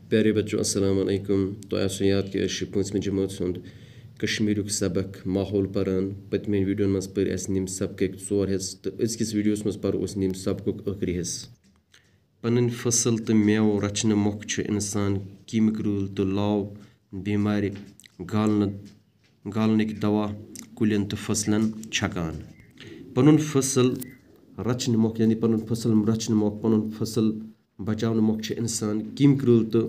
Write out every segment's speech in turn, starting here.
प्यारे बच्चों अस्सलाम वालेकुम। तो आसो याद कि 5वीं जमात सुंद कश्मीरुक सबक माहौल परान पतमें वीडियो मज पर निम सबक 4 हिस्स तो अजकिस वीडियोस मज पर निम सबक आखिरी हिस्स। पन्न फसल तो मेव रचन मोख इंसान कीमिक तो लाव बीमार गालनिक दवा कुलियन तो फसलन छकान। पन्न फसल रचन मोख यानी पन्न फसल रचन मोख पन्न फसल बचावन मोख इंसान कीमिक तो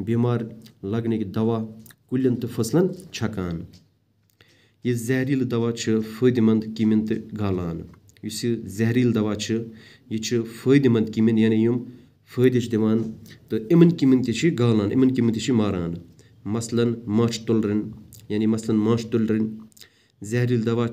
बीमार लगने की दवा कुलियन तो फसलन छकान। यह जहरील दवा फायदेमंद कीमिन तो गालान। इस जहरील दवा यह फायदेमंद कीमिन यानी यम फायदे दिवान तो इमन कीमिन ते गालान, इमन कीमिन ते मारान। मसलन माछ तुलरन यानी मसलन माछ तुलरन जहरील दवा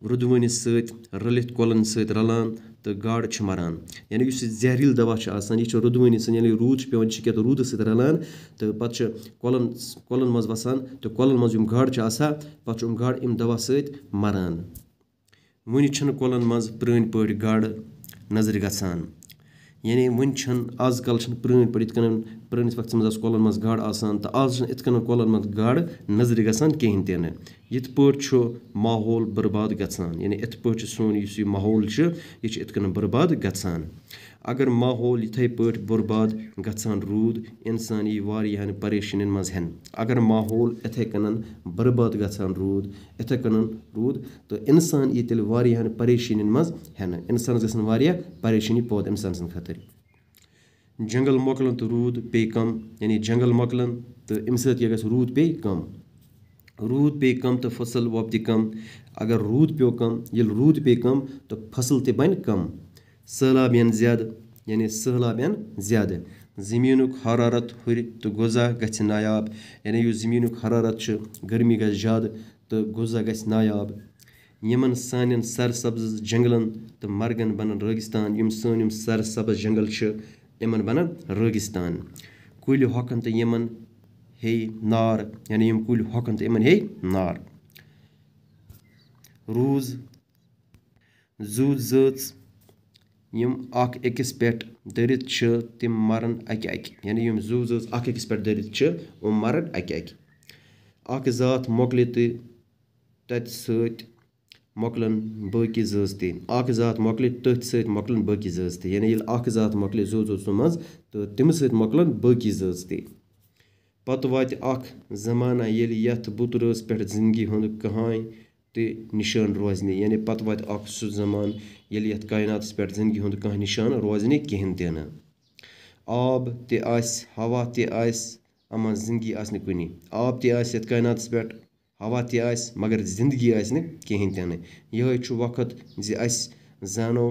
रुदवनिस सत रलित कोलन सत रलान तो गाड़ मरान। यानी इस जहरील दवा यह रुदवनिस यानी रूद पेवान क्या तो रूद सत रलान तो पत कोलन मज वसान तो कोलन मज गाड़ पत गाड़ इम दवा सत मरान। वन कोलन मज प्रेन पे गाड़ नजर गसान यानी वन आजकल प्रेन पे प्रेनिस वक्त मज कोलन मज गाड़ आसान तो आज इत कोलन मज गाड़ नजर गसान कहें ते यित पे माहौल बर्बाद गसान। यानी इत पे सोन यह माहौल यह इत बर्बाद गसान। अगर माहौल इथे पे बर्बाद गसान रूद इंसान यी वारियाहन परेशानियन मज हेन। अगर माहौल इथे कन बर्बाद गसान रूद इथे कन रूद तो इंसान यी तेल वारियाहन परेशानियन मज हेन। इंसान गसन वारिया परेशानी पौद इंसान सन खतर। जंगल मोकलन तो रूद पे कम यानी जंगल मोकलन तो अम सत रूद पे कम। रूद पे कम तो फसल वोपद कम। अगर रूद पे कम ये रूद पे कम तो फसल ते बन कम। सैलाब यन ज्यादा यानी सैलाब यन ज्यादा। ज़मीनुक हरारत हुर तो गुज़ा गछ नायाब यानी यह ज़मीनुक हरारत गर्मी गछ ज्यादा तो गुज़ा गछ नायाब। यमन सान सरसब्ज जंगलन तो मरगन बनन रेगिस्तान। यम सन सरसब्ज जंगल यमन बनन रेगिस्तान। कुल हकन तो यमन हे नार यानी यम कुल हकन तो यमन हे नार। रूज जू जच यम अक अकिस पे दरित तिम मरन अकि अकि यानी यम जू जच अक अकिस पे दरित वम मरन अकि अकि। अक जात मोकले तो तत सत मोकलन बाकी जच ते। अक जात मोकले तथ सत मोकलन बाकी जच ते यानी अक जात मोकले जू जचो मज तो तम सत मोकलन बाकी जच ते। पत वात अख जमाना यथ बुतरस पे जिंदगी हुंद कहानी तो निशान रोजने यानी पत वात अख सु जमान यथ कायनात पे जिंदगी हुंद कह निशान रोजने कहें ते न। आब ते हवा ते अमा जिंदगी आसने कुनी। आब ते यथ कायनात पे हवा ते मगर जिंदगी आसने कहें ते न। यह वक्त जानो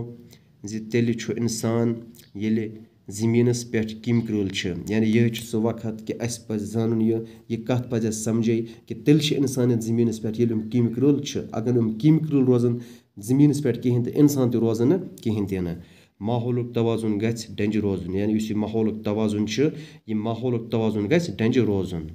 तेल इंसान ये ज़मीनस पे कीमिक यानी यह सह वक्त कि पे जान यह कत पे समझे कि तेल इंसान ज़मीनस पे कीमिक अगर कीमिक रोजन ज़मीनस पे कहें तो इंसान तो रोजन न कहें ते न। माहौल तवाजुन गछ डंज रोजन यानी इस माहौल तवाजुन यह माहौल तवाजुन गछ डंज रोजन।